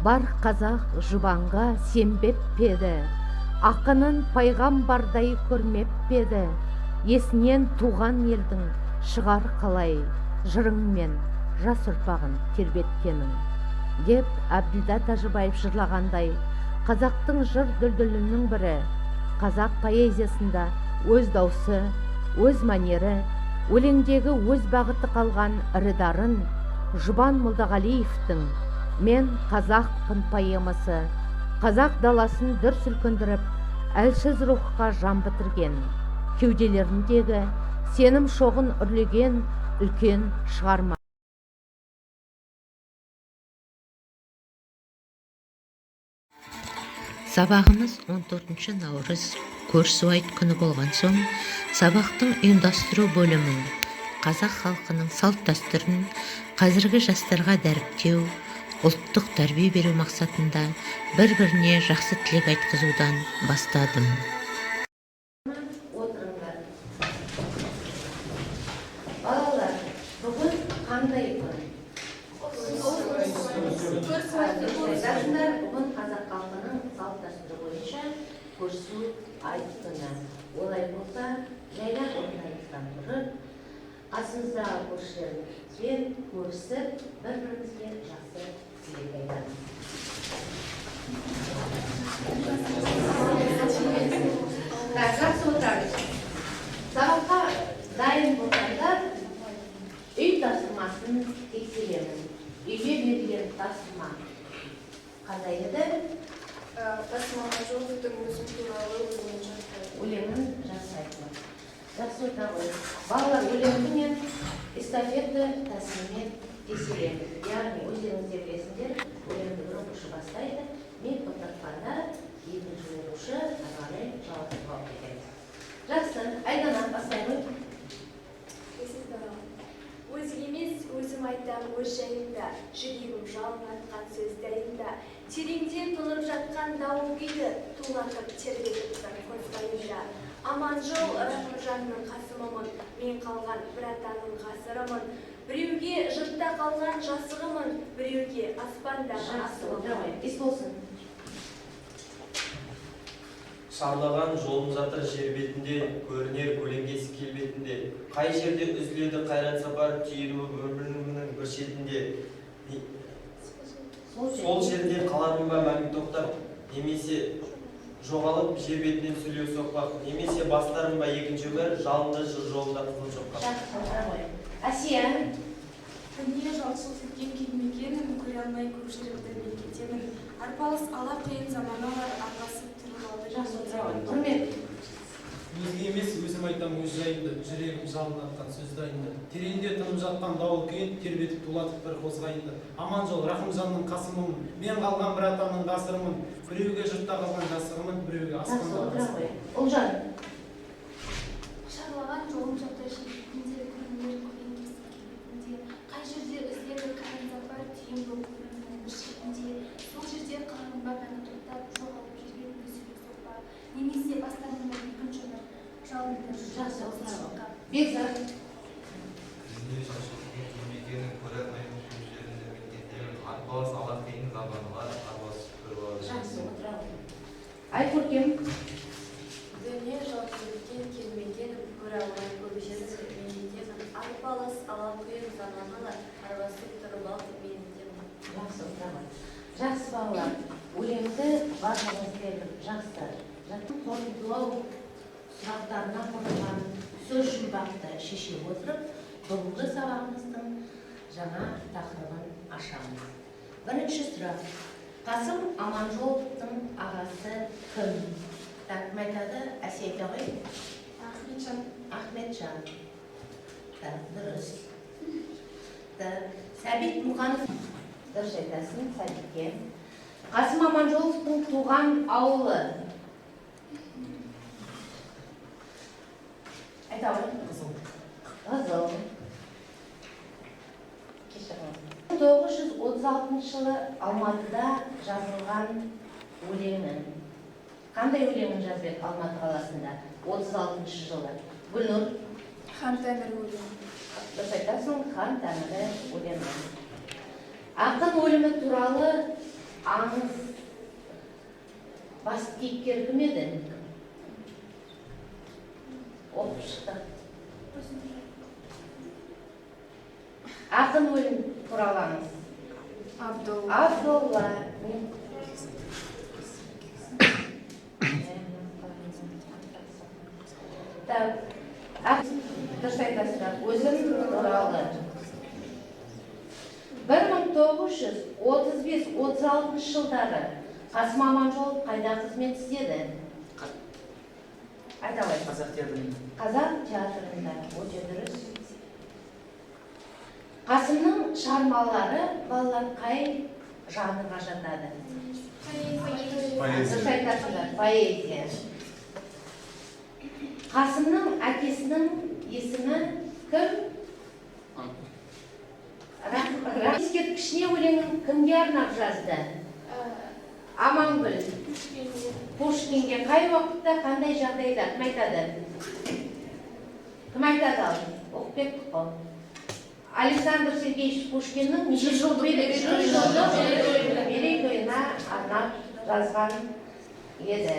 Бар қазақ жұбанға сенбеп педі, ақынын пайғамбардай көрмеп педі, есінен туған елдің шығар қалай, жырыңмен жас ұрпағын тербеткенің. Деп Әбділда Тәжібаев жырлағандай, қазақтың жыр дүлдүлінің бірі, қазақ поэзиясында өз даусы, өз манері, өлеңдегі өз бағыты қалған ірі дарын Жұбан Молдағалиевтің «Мен қазақпын» поэмасы қазақ даласын дүр сілкіндіріп, әлсіз рухқа жан бітірген, кеуделеріндегі сенім шоғын үрлеген үлкен шығарма. Сабағымыз 14 наурыз көрісу айт күні болған соң, сабақтың ұйымдастыру бөлімін қазақ халқының салт дәстүрін қазіргі жастарға дәріптеу, ұлттық тәрбие беру мақсатында бір-біріне жақсы тілек айтқызудан бастадым. Балалар, бүгін қандай күн? Бүгін қазақ халқының салт дәстүрі бойынша көрісу айт күні. Олай болса, жайлап орныңыздан тұрып, қасымыздағы көршілерімізбен көрісіп, бір-бірімізге жақсы тілек айтамыз. Жақсы отырыңыз. Сабаққа дайын болғандар үй тапсырмасын тексеремін. Үйге берілген тапсырма қандай еді? Қасым Аманжоловтың өзім туралы өлеңін жасайды. Жақсы өте ғой. Балалар өлеңімен эстафета тәсілімен тексереміз. Яғни өздеріңіздер білесіңдер, өлеңді бір оқушы бастайды, мен тоқтатқанда екінші оқушы ары жауап қауып етеміз. Жақсы, Айдана бастаймын. Өзі емес, өзім айтам өз жайында, жүрегім жалын атқан сөз дайында, тереңде тұнып жатқан дауыл күйді тулатып тербетіп тұр көзқайында. Аманжол Рахымжанның қасымымын, мен қалған бір атаның ғасырымын, біреуге жұртта қалған жасығымын, біреуге аспандағы асығымын. Ес болсын. Шарлаған жолым жатыр жер бетінде, көрінер көлеңкесі келбетінде. Қай жерде үзіледі қайран сапар, түйілуі өмірінің бір шетінде. Сол жерде қалармын ба мәңгі тоқтап, немесе жоғалып жер бетінен сөйлеу соқпақ, немесе бастарым ба екінші өмір, жалынды жыр жолында қызыл шоқпақ. Әсия. Күнде жалшыл сеткен келмегенін, көре алмай көп жерімді мен кетемін. Арпалыс ала қиын заманалар арбасып тұрып алды. Құрмет. Өзге емес, өзім айтам өз жайымды, жүрегім жалын атқан сөз дайынды. Тереңде тынып жатқан дауыл күйін тербетіп тулатып бір қозғайынды. Аманжол Рахымжанның қасымымын, мен қалған бір атаның ғасырымын, біреуге жұртта қалған жасығымын, біреуге аспандағы асығымын. Ұлжан. Шарлаған жолым жатыр жер бетінде, көрінер көлеңкесі келбетінде, қай жерде үзіледі қайран сапар, түйінді өмірінің бір шетінде, сол жерде қалармын ба мәңгі тоқтап, жоғалып жер бетінде сөйлеу соқпақ, немесе бастарым ба екінші өмір, жалынды Жақсы отыра. Бекзат. Күнде жалшыл сеткен келмегенін, көре алмай көп жерімді мен кетемін. Арпалыс ала қиын заманалар арбасып тұрып алды. Жақсы отыра. Айкөркем. Дүние жалшыл сеткен келмегенін, көре алмай көп жерімді мен кетемін. Арпалыс ала қиын заманалар арбасып тұрып алды, мен кетемін. Жақсы отыра. Жақсы балалар, өлеңді барлығыңыз беріп жақсы. Жаттың қорытындылау сұрақтарына қойылған сөз жұмбақты шеше отырып, бүгінгі сабағымыздың жаңа тақырыбын ашамыз. Бірінші сұрақ. Қасым Аманжоловтың ағасы кім? Кім айтады? Әсия ғой? Ахметжан. Ахметжан. Дұрыс. Сәбит Мұқанов. Дұрыс айтасың, Сәбитке. Қасым Аманжоловтың туған ауылы. Айтауын? Қызыл. 1936 жылы Алматыда жазылған өлеңін. Қандай өлеңін жазбек Алматы қаласында? 36 жылы. Гүлнұр. Хан Тәңірі өлеңі. Дұрыс айтасың, Хан Тәңірі өлеңі. Ақын өлімі туралы аңыз бас кейіпкер кім еді? Оқып шықты. Ақын өлім туралы аңыз. Абдолла. Дұрыс айтасыздар, өзім туралы. 1935-36 жылдары Қасым Аманжолов қайда қызмет істеді? Айта алайын. Қазақ театрында. Қазақ театрында. Өте дұрыс. Қасымның шығармалары балалар қай жанрға жатады? Дұрыс айтасыздар, поэзия. Қасымның әкесінің есімі кім? Ескерткішіне өлеңін кімге арнап жазды? Амангүл. Пушкинге. Қай уақытта, қандай жағдайда? Кім айтады? Кім айтады ал? Оқып қой. Александр Сергеевич Пушкиннің мерейтойына арнап жазған еді.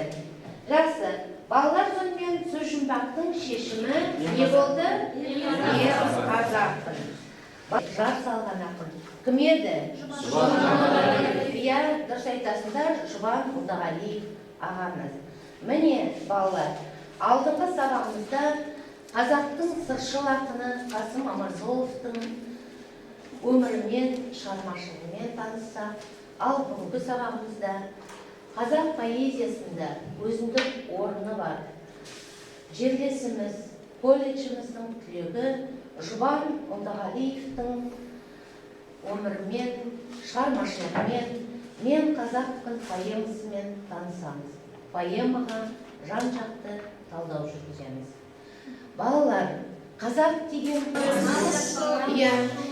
Жақсы. Балалар сонымен сөз жұмбақтың шешімі не болды? Қазақпын. Жар салған ақын. Кім еді? Иә, дұрыс айтасыңдар, Жұбан Молдағалиев ағамыз. Міне, балалар, алдыңғы сабағымызда қазақтың сыршыл ақыны Қасым Аманжоловтың өмірімен, шығармашылығымен таныссақ, ал бүгінгі сабағымызда қазақ поэзиясында өзіндік орны бар жерлесіміз, колледжіміздің түлегі Жұбан Молдағалиевтің өмірімен, шығармашылығымен, мен қазақпын поэмасымен танысамыз. Поэмаға жан-жақты талдау жүргіземіз. Балалар, қазақ деген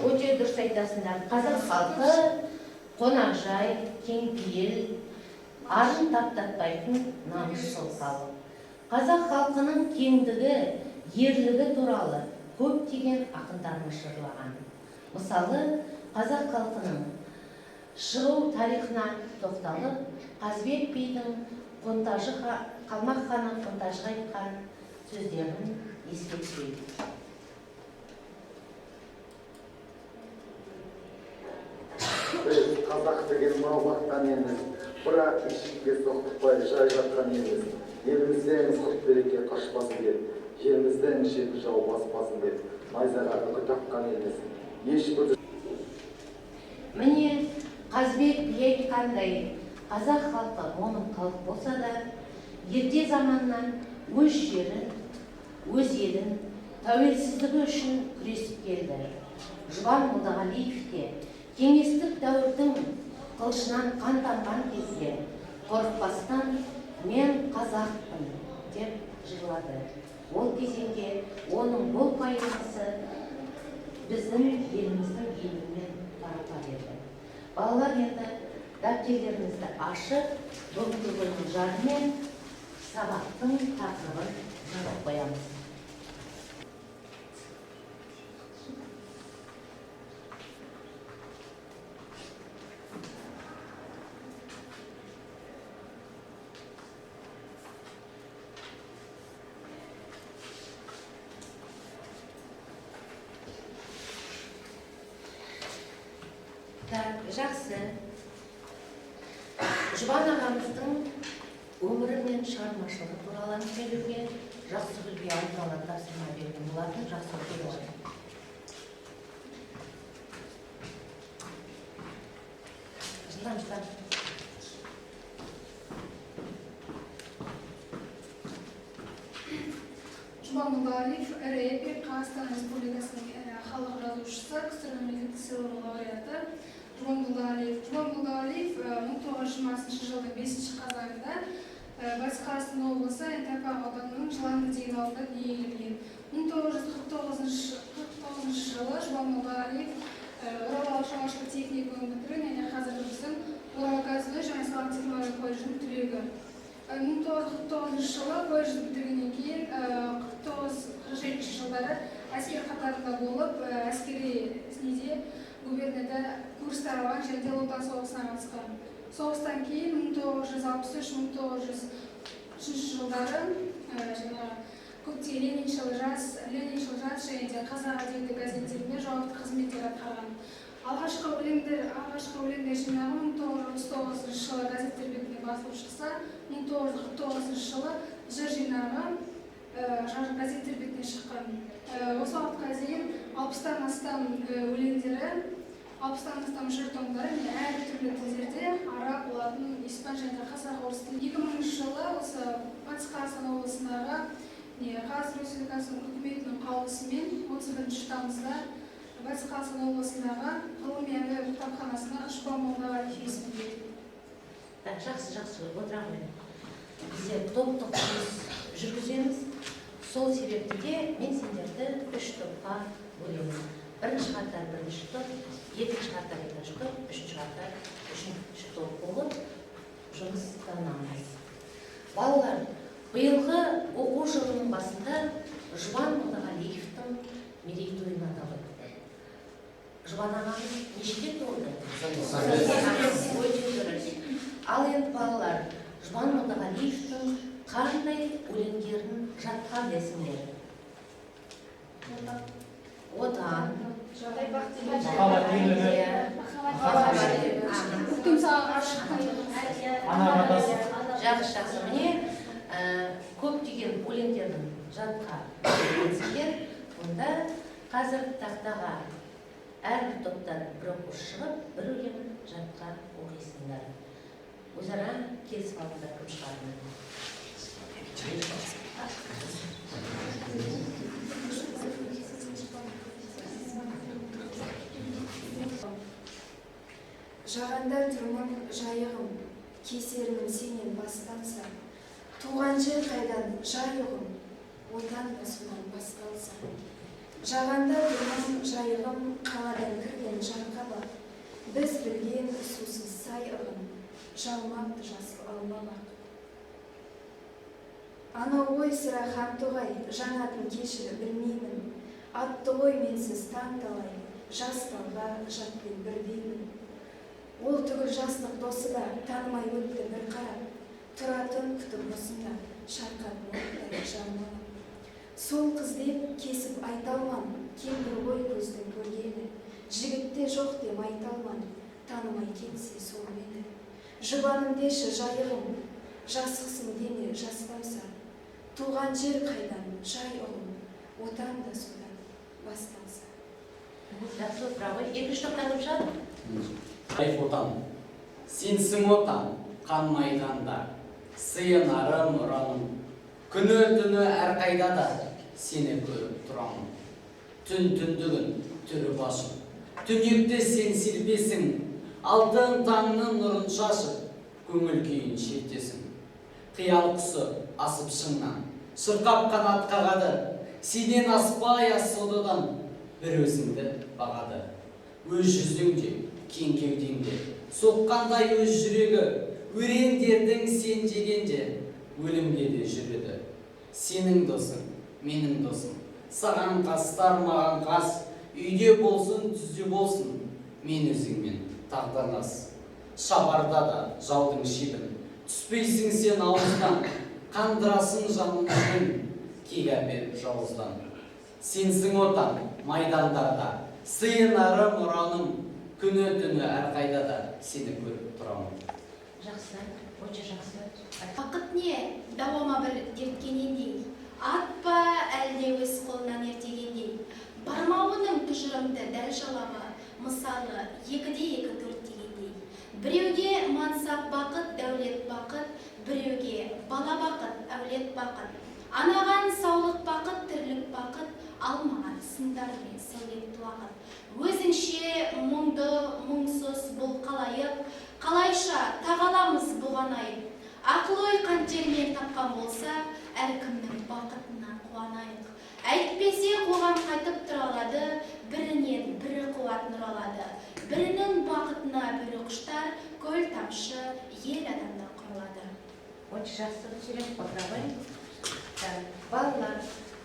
өте дұрыс айтасыңдар. Қазақ халқы қонақжай, кеңпейіл, арын таптатпайтын намысшыл халық. Қазақ халқының кеңдігі, ерлігі туралы көптеген ақындарымыз жырлаған. Мысалы, қазақ халқының шығу тарихына тоқталып, Қазыбек бидің Қалмақ ханы Қонтажыға айтқан сөздерін еске түсірейік. Біз қазақ деген маубақтан емес, бірақ ешкімге соқтықпай жай жатқан емес. Елімізден құт береке қашпасын деп, жерімізден шетін жау баспасын деп, найзаға үкі таққан емес. Ешбір Міне, Қазыбек би айтқандай, қазақ халқы момын халық болса да, ерте заманнан өз жерін, өз елін, тәуелсіздігі үшін күресіп келді. Жұбан Молдағалиев те кеңестік дәуірдің қылышынан қан тамған кезде қорықпастан мен қазақпын деп жырлады. Ол кезеңде оның бұл поэмасы біздің еліміздің елімен пара-пар еді. Балалар енді дәптерлеріңізді ашып, бүгінгі күннің жарымен сабақтың тақырыбын жазып қоямыз. Жақсы. Жұбан ағамыздың өмірі мен шығармашылығы туралы әңгімелеуге Жақсыгүлге Айталы тапсырма берген болатын. Жақсыгүл болған. Жылдан. Жұбан Молдағалиев, РФ, Қазақстан Республикасының халық жазушысы, КСР мемлекеттік сыйлығының лауреаты. Жұбан Молдағалиев 1920 жылдың 5 қазанында Батыс Қазақстан облысы Тайпақ ауданының Жыланды деген ауылында дүниеге келген. 1949 жылы Жұбан Молдағалиев Орал ауыл шаруашылық техникумын бітірген, және қазіргі біздің Оралгазовый және салалық технология колледжінің түлегі. 1949 жылы колледжді бітіргеннен кейін 49-47 жылдары әскер қатарында болып, әскери губернияда курстар алған және де Ұлы Отан соғысына қатысқан. Соғыстан кейін 1963-1903 жылдары көптеген лениншіл жас және де қазақ әдебиеті газеттерінде жауапты қызметтер атқарған. Алғашқы өлеңдер жинағы 1939 жылы газеттер бетіне басылып шықса, 1949 жылы жыр жинағы газеттер бетіне шыққан. Осы уақытқа дейін 60-тан астам өлеңдері, 60-тан астам жыр томдары әр түрлі тілдерде араб, латын, испан және қазақ, орыс тілінде. 2000 жылы осы Батыс Қазақстан облысындағы Қазақстан Республикасының үкіметінің қаулысымен 31 тамызда Батыс Қазақстан облысындағы ғылыми әуе кітапханасына Шықпан Молдағалиев есімі берілді. Жақсы, отыра қойын. Бізде топтық жұмыс жүргіземіз. Сол себепті де мен сендерді 3 топқа бөлемін. Бірінші қатар бірінші топ, екінші қатар екінші топ, үшінші қатар үшінші топ болып жұмыстанамыз. Балалар, биылғы оқу жылының басында Жұбан Молдағалиевтің мерейтойын атап өтті. Жұбан ағамыз нешеде толды? Ал енді балалар, Жұбан Молдағалиевтің қандай өлеңдерін жатқан десіңдер? Отан, жақсы. Міне көптеген өлеңдердің жатқа келсеңдер, онда қазір тақтаға әрбір топтан бір оқушы шығып, бір өлеңін жатқа оқисыңдар. Өзара келісіп алыңдар, кім шығады. Жағанда тұрмын жайығым, кесерімін сенен басталса, туған жер қайдан жайығым, отан да содан басталса. Жағанда тұрмын жайығым, қаладан кірген жанға бар, біз білген сусыз сайығым, жалмапты жасыл алмабақ. Ана ой сірә хантоғай, жанатын кешір білмеймін, атты ғой менсіз таң талай, жас талға жатпен бірдеймін. Ол түгіл жастық досы да танымай өтті бір қарап, тұратын күтіп осында шарқат мұқтай жармалап. Сол қыз деп кесіп айталман, кембір ой көздің көргені, жігітте жоқ деп айталман, танымай кетсе сол мені. Жұбаным деші жайығым, жасықсың деме жастамса, туған жер қайдан жай ұлым, отан да содан басталса. Жақсы, правы. Екінші тоқтанып жатыр? Отан, сенсің отан, қан майданда, сыйынарым ұраным, күні түні әрқайда да сені көріп тұрамын. Түн түндігін түрі башым, түнекте сен серпесің, алтын таңның нұрын шашып, көңіл күйін шертесің. Қиял құсы асып шыңнан, шырқап қанат қағады, сенен аспай асудадан бір өзіңді бағады. Өз жүзіңде, кең кеудеңде, соққандай өз жүрегі, өрендердің сен жегенде, өлімге де жүреді. Сенің досың, менің досым, саған қастар маған қас, үйде болсын, түзде болсын, мен өзіңмен тағдарлас. Шабарда да жаудың шебін, түспейсің сен ауыздан, қандырасың жаныңның, кек әпер жауыздан. Сенсің отан, майдандарда, сыйынарым ұраным, күні түні әрқайда да сені көріп тұрамын. Жақсы, өте жақсы. Бақыт не, дауама бір дерткенендей, ат па әлде өз қолынан ертегендей, бармауының тұжырымды дәл жаламы, мысалы 2-2 төрт дегендей. Біреуге мансап бақыт, дәулет бақыт, біреуге бала бақыт, әулет бақыт. Анаған саулық бақыт, тірлік бақыт, алмаған сындар мен сәулет туағыт. Өзінше мұңды, мұңсыз бұл қалайық, қалайша тағаламыз бұған айып. Ақыл-ой қантермен тапқан болса, әркімнің бақытына қуанайық. Әйтпесе қоғам қайтып тұра алады, бірінен бірі қуат нұр алады. Бірінің бақытына бірі құштар, көл тамшы ел адамдар құрылады. Өте жақсы сөйлеп отырабай. Балалар,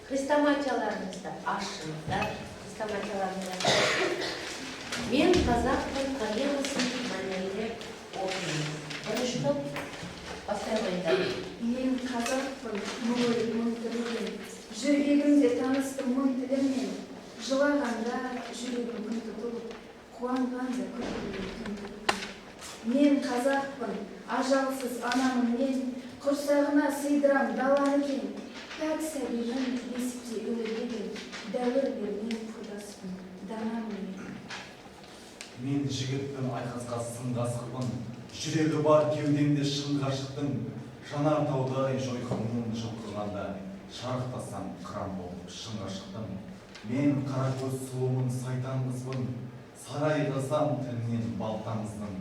хрестоматияларыңызды ашыңыздар. Мен қазақ тіл поэмасын мәнерлеп оқимын. Бірінші топ бастай қойыңдар. Мен қазақпын, мың ой, мың тірілген. Жүрегімде таныстым мың тіліммен. Жылағанда жүрегім күн тұтылып, қуанғанда күлкімнен күн тұтылып. Мен қазақпын, ажалсыз анамын мен, құрсағына сыйдырам даланы кен. Пәк сәбимен бесікте өлген, дәуір бермен құрдаспын, данамын мен. Мен жігітпін, айқасқа сынға сықпын, жүрегі бар кеудемде шын ғашықтың, жанар таудай жойқынның жұлқығанда, шарықтасам қыран болып шын ғашықтың. Мен қара көз сұлумын, сайтан қызбын, сарай қылсам тілінен балтаңыздың,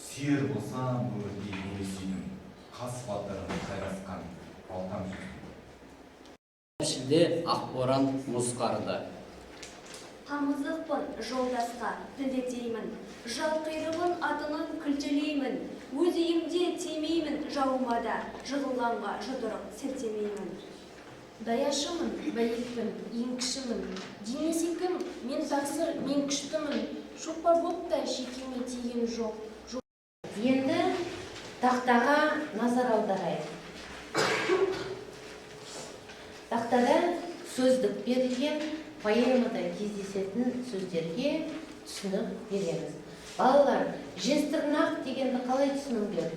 сүйер болсам өрдей өресүйдің, қас батырын қайрасқан балтам жүздің. Шілде ақ боран мұз қарыды. Тамызықпын жолдасқа тілдетеймін, жал құйрығын атының күлтелеймін, өз үйімде тимеймін жауыма да, жығылғанға жұдырық сілтемеймін. Даяшымын, бәйекпін, ең кішімін, демесе кім, мен тақсыр, мен күштімін, шоқпар боп та шекеме тиген жоқ. Енді тақтаға назар аударайық. Тақтада сөздік берілген поэмада кездесетін сөздерге түсінік береміз. Балалар, жезтырнақ дегенді қалай түсініңдер?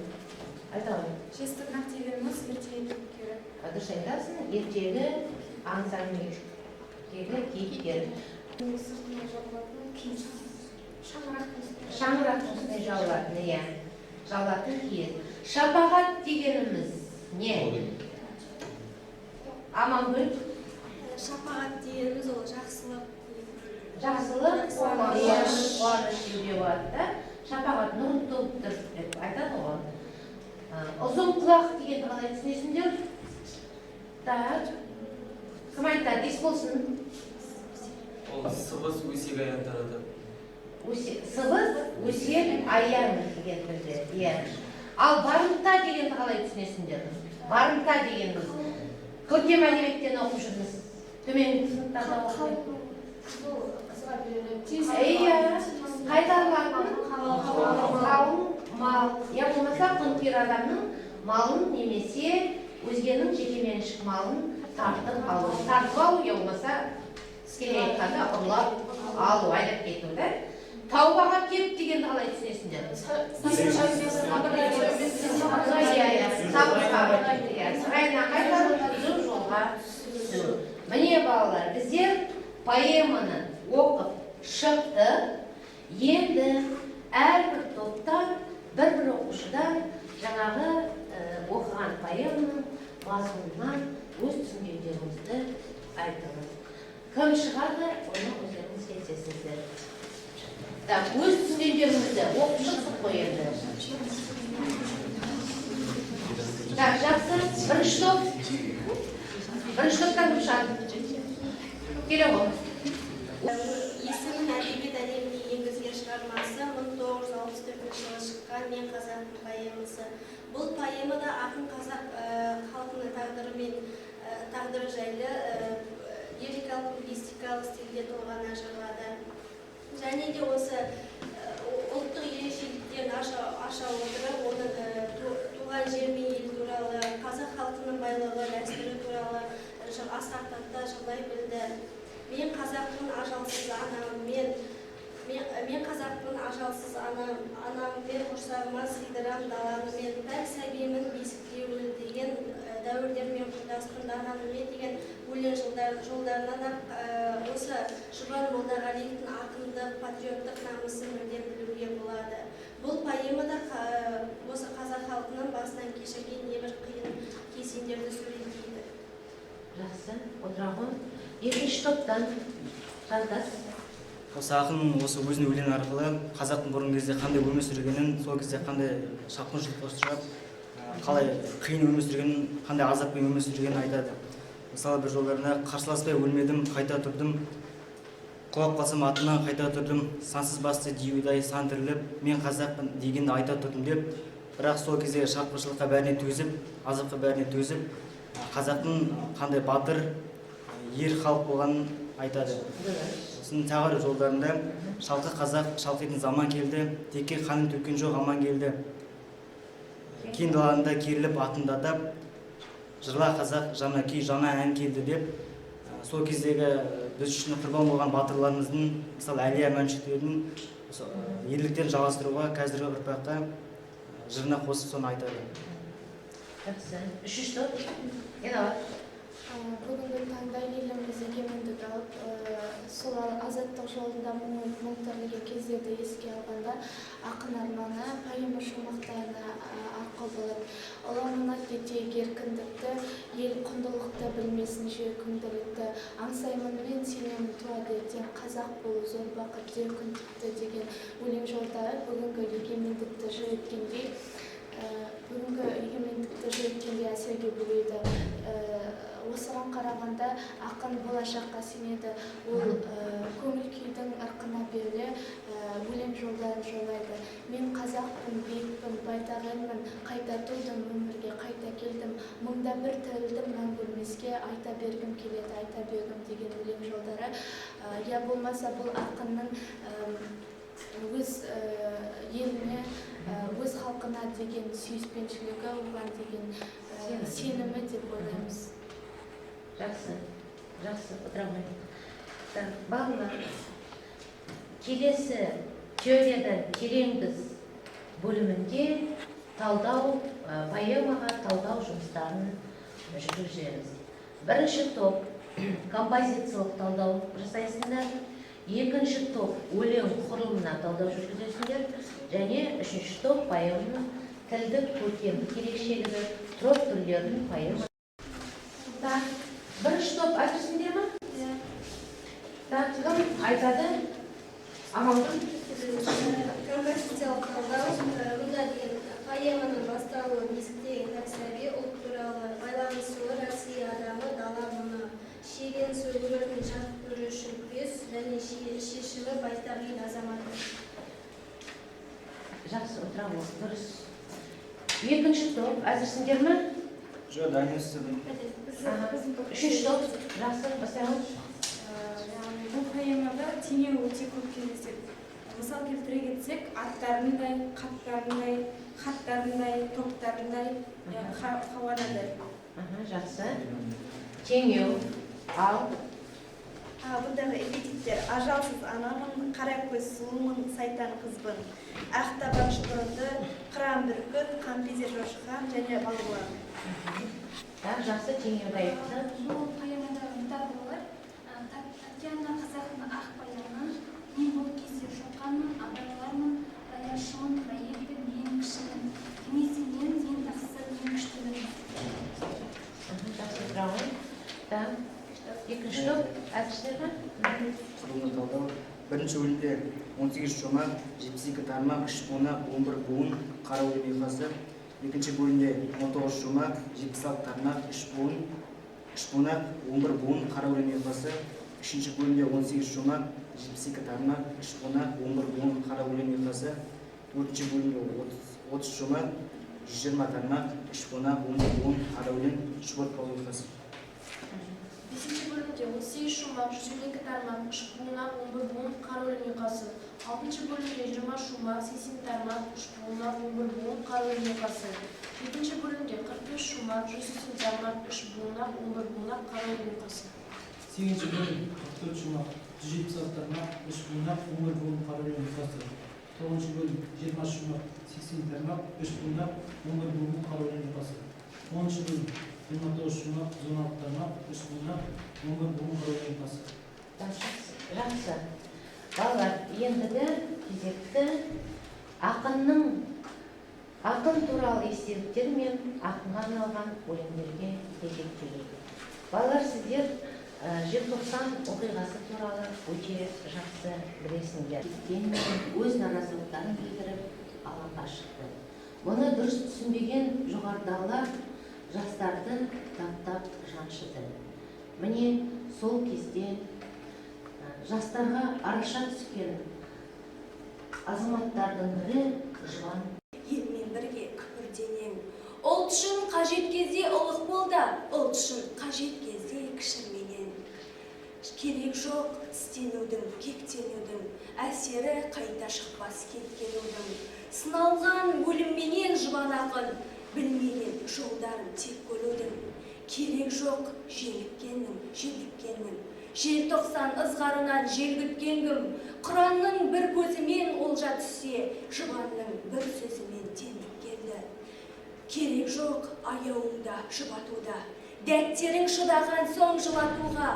Айта ғой. Жезтырнақ дегеніміз ертегі кейіпкері. Дұрыс айтасың, ертегі аңсармен кейіпкер. Сыртына жабылатын киіз. Шаңырақ үстіне жабылатын, иә. Жабылатын киіз. Шапағат дегеніміз не? Амангүл? Шапағат дегеніміз ол жақсылық. Жақсылық, қуаныш деуге болады да. Шапағат нұр толып деп айтады ғой. Ұзын құлақ дегенді қалай түсінесіңдер? Так. Кім айтады? Ес болсын. Ол сыбыс өсек аян тарады. Сыбыс өсек аян деген білді. Ал барымта дегенді қалай түсінесіңдер? Барымта дегеніміз. Көркем әдебиеттен оқып жүрміз. Төменгі сыныптарда оқып. Иә, қайтарылатын қалың мал. Я болмаса құнкер адамның малын немесе өзгенің жекеменшік малын тартып алу. Тартып алу, я болмаса тікелей айтқанда ұрлап алу, айдап кету да. Таубаға кеп дегенді қалай түсінесіңдер? Сарайына қайтарып түзу жолға түсу. Міне балалар, біздер поэманы оқып шықты. Енді әрбір топтан бір оқушыдан жаңағы оқыған поэманың мазмұнынан өз түсінгендеріңізді айтыңыз. Кім шығады, оны өздеріңіз кетесіздер. Өз түсінгендеріңізді оқып шықтық қой енді. Жақсы, бірінші топ. Бірінші топтан кім шығады? Келе ғой. Есімін әдебиет әлеміне енгізген шығармасы 1964 жылы шыққан «Мен қазақпын» поэмасы. Бұл поэмада ақын қазақ халқының тағдыры мен тағдыры жайлы лирикалық, мистикалық стильде толғана жырлады. Және де осы ұлттық ерекшеліктерін аша отырып, оның туған жер мен ел туралы, қазақ халқының байлығы, дәстүрі туралы асқақтата жырлай білді. Мен қазақпын ажалсыз анам, мен қазақпын ажалсыз анаммен құрсағыма сыйдырам даланы мен, пәк сәбиімін бесікте өлдеген, дәуірлермен құрдаспын данаммен деген өлең жолдарынан осы Жұбан Молдағалиевтің ақындық, патриоттық намысын бірден білуге болады. Бұл поэмада осы қазақ халқының басынан кешірген небір қиын кезеңдерді суреттейді. Жақсы, отырағын. Екінші топтан жандас. Осы ақын осы өзінің өлең арқылы қазақтың бұрынғы кезде қандай өмір сүргенін, сол кезде қандай шапқыншылыққа ұшырап, қалай қиын өмір сүргенін, қандай азаппен өмір сүргенін айтады. Мысалы, бір жолдарында қарсыласпай өлмедім, қайта тұрдым, құлап қалсам атынан қайта тұрдым, сансыз басты диюдай сан тіріліп, мен қазақпын дегенді айта тұрдым деп, бірақ сол кезде шапқыншылыққа бәріне төзіп, азапқа бәріне төзіп, қазақтың қандай батыр, ер халық болғанын айтады. Сосын тағы жолдарында шалқы қазақ, шалқитын заман келді, текке қанын төккен жоқ аман келді. кең далада керіліп атындатып жырла қазақ жаңа күй жаңа ән келді деп сол кездегі біз үшін құрбан болған батырларымыздың мысалы әлия мәншүктердің ерліктерін жалғастыруға қазіргі ұрпаққа жырына қосып соны айтады. Жақсы. Үшінші топ. Енабат. Бүгінгі таңда еліміз егемендік алып, сол азаттық жолында мың түрлі кездерді еске алғанда ақын арманы пайымы шумақтарына арқау болып, ұлы кетейік еркіндікті, ел құндылықты білмесін күнділікті, аңсаймын мен сенемін туады ертең, қазақ болу зор бақыт деу күндікті деген өлең жолдары бүгінгі егемендікті жыр еткендей әсерге бөледі. Осыған қарағанда ақын болашаққа сенеді. Ол көңіл күйдің ырқына беріле өлең жолдарын жолайды. Мен қазақпын, бекпін, байтақ елмін, қайта тудым өмірге, қайта келдім, мыңда бір тірілдім мәңгі өлмеске, айта бергім келеді, айта бергім деген өлең жолдары. Я болмаса бұл ақынның өз еліне, өз халқына деген сүйіспеншілігі, оған деген сенімі деп ойлаймыз. Жақсы, жақсы, отырамын. Бағына, келесі теориядан тереңдіз бөлімінде талдау, поэмаға талдау жұмыстарын жүргіземіз. Бірінші топ композициялық талдау жасайсыңдар, екінші топ өлең құрылымына талдау жүргізесіңдер, және үшінші топ поэманың тілдік көркемдік ерекшелігі, троп түрлерінің поэма. Бірінші топ айтысыңдер ма? Кім айтады? Амангүл. Композициялық талдау мұнда деген поэманың басталуы несіктегі нәрселерге ұлт туралы байланысуы Россия адамы дала мұны шеген сөгілердің жарық көру үшін күрес және шешімі байтақ ел азаматы. Жақсы, отырамыз, дұрыс. Екінші топ әзірсіңдер ме? Жоқ, дайынсыз. Үшінші топ, жақсы, бастаймыз. Бұл поэмада теңеу өте көп кездеседі. Мысал келтіре кетсек, аттарындай, қаттарындай, хаттарындай, топтарындай, хауанадай. Жақсы. Теңеу, ал. Бұндағы эпитеттер ажалсыз анамын, қара көз сұлумын, сайтан қызбын. Ақтабан шұбырынды, қыран бүркіт, қампезер жошыған және балуан. Жақсы, теңеуді айтты. Бұл поэмадағы метафоралар Татьяна қазақтың ақ баянын, мен бұл кезде шоқанмын, абайлармын, даяшымын, проектің ең кішімін, кеңесімнен ең тақсыр, ең күштімін. Жақсы, браво. Екінші топ, әзірсіздер ме? Құрылымды талдау. Бірінші өлімде 18 шумақ, 72 тармақ, 3 бунақ, 11 буын, қара өлім ұйқасы. Екінші бөлімде 19 шумақ, 76 тармақ, 3 бунақ, 11 буын, қара өлім ұйқасы. Үшінші бөлімде 18 шумақ, 72 тармақ, 3 бунақ, 11 буын, қара өлім ұйқасы. Төртінші бөлімде 30 шумақ, 120 тармақ, 3 бунақ, 11 буын, қара өлім, шұбыртпа ұйқасы. Бесінші бөлімде 18 шумақ, 112 тармақ, 3 буынақ, 11 буын, қара өлім ұйқасы. Алтыншы бөлімде 20 шумақ, 80 тармақ, 3 буынақ, 11 буын, қара өлім ұйқасы. Екінші бөлімде 45 шумақ, 180 тармақ, 3 буынақ, 11 буынақ, қара өлім ұйқасы. Сегізінші бөлім 44 шумақ, 176 тармақ, 3 буынақ, 11 буын, қара өлім ұйқасы. Тоғызыншы бөлім 20 шумақ, 80 тармақ, 3 буынақ, 11 буын, қара өлім ұйқасы. Оныншы бөлім 29 шумақ, 16 тармақ, 3 буынақ, 11 буын, қара өлім ұйқасы. Жақсы. Балалар, ендігі кезекті ақын туралы естеліктер мен ақынға арналған өлеңдерге кезектелейік. Балалар, сіздер желтоқсан оқиғасы туралы өте жақсы білесіңдер. Өз наразылықтарын білдіріп алаңға шықты. Мұны дұрыс түсінбеген жоғарыдағылар жастарды таптап жаншыды. Міне сол кезде жастарға араша түскен азаматтардың бірі Жуан. Елмен бірге күпірденең. Ұлт үшін қажет кезде ұлық болды, ұлт үшін қажет кезде кішірменен. Керек жоқ тістенудің, кектенудің, әсері қайта шықпас кеткенудің. Сыналған өлімменен Жуан ақын, білмеген жолдарын тек көрудің. Керек жоқ желіккеннің, желіккеннің. Желтоқсан ызғарынан жел күткенгім, Құранның бір көзімен олжа түссе, жұбанның бір сөзімен теңдік келді. Керек жоқ аяуыңда жұбатуда, дәттерің шыдаған соң жылатуға.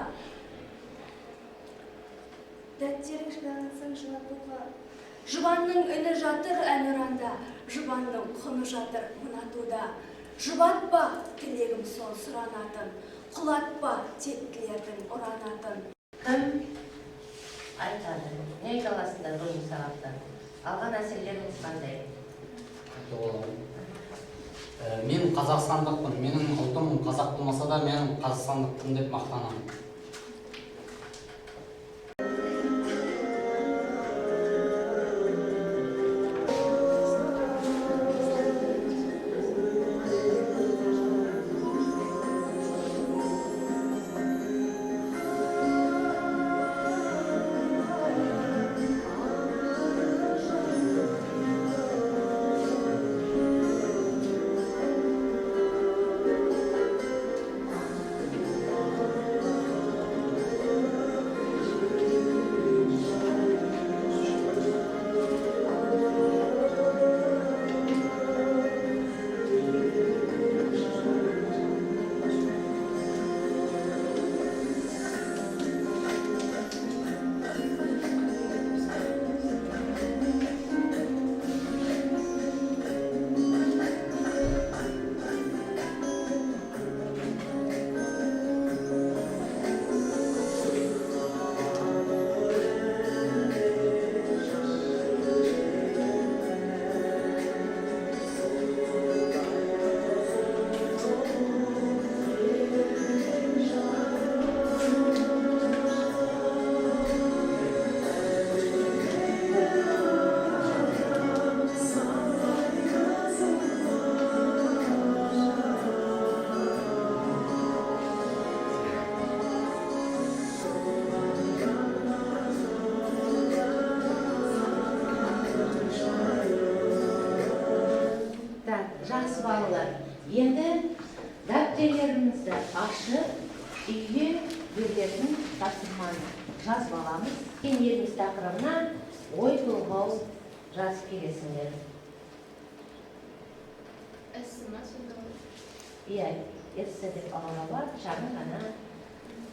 Дәттерің шыдаған соң жылатуға. Жұбанның үні жатыр әнұранда, жұбанның құны жатыр мұнатуда. Жұбатпа, тілегім сол сұранатын, құлатпа, тектілердің ұранатын. Кім айтады? Не айта аласыздар бүгінгі сағатта? Алған әсерлеріңіз қандай? Мен қазақстандықпын, менің ұлтым қазақ болмаса да мен қазақстандықпын деп мақтанамын. Жақсы балалар, енді дәптерлерімізді ашып, үйге беретін тапсырманы жазып аламыз. Сен еліміз тақырыбына ой толғау жазып келесіңдер. Эссе ма сонда? Иә, эссе деп алуға бар, шағын ғана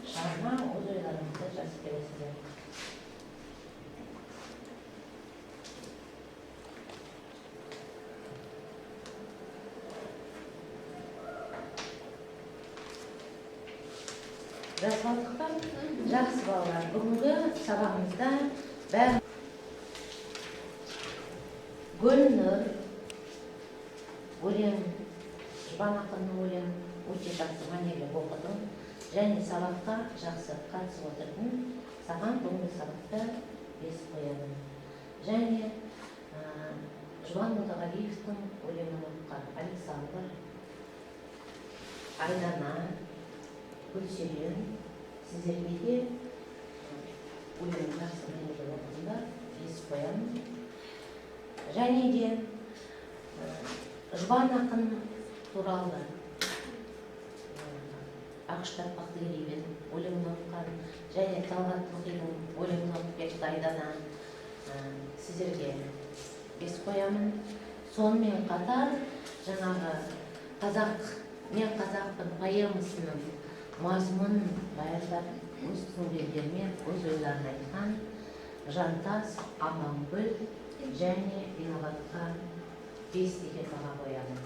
шығарма өз ойларыңызды жазып келесіңдер. Жазғандықтан жақсы балалар, бүгінгі сабағымызда бәрі Гүлнұр өлең, Жұбан ақынның өлең өте жақсы мәнерлеп оқыдың және сабаққа жақсы қатысып отырдың. Саған бүгінгі сабақта 5 қоямын. Және Жұбан Молдағалиевтің өлеңін оқыған Александр, Айдана, Гүлсерен, сіздерге де өлең жақсы мәнерлеп оқыдыңдар, 5 қоямын. Және де Жұбан ақын туралы Ақштар Бақтыгереевен өлеңін оқыған және Талғат Мұқидің өлеңін оқып кетті Айдана, сіздерге 5 қоямын. Сонымен қатар жаңағы Мен қазақпын поэмасының мазмұнын баяндап, өз түсінгендерімен өз ойларын айтқан Жантас, Амангүл және Инабатқа 5 деген баға қоямын.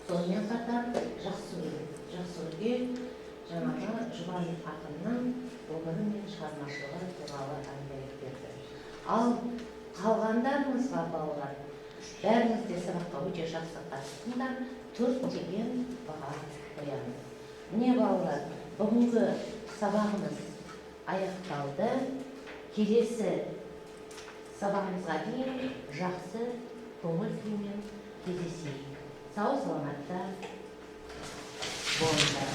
Сонымен қатар Жақсыгүлге жаңағы Жұбан ақынның өмірі мен шығармашылығы туралы әңгіме берді. Ал қалғандарыңызға балалар, бәріңіз де сабаққа өте жақсы қатыстыңдар, 4 деген баға қоямын. Міне балалар, бүгінгі сабағымыз аяқталды. Келесі сабағымызға дейін жақсы көңіл күймен кездесейік. Сау саламатта болыңдар.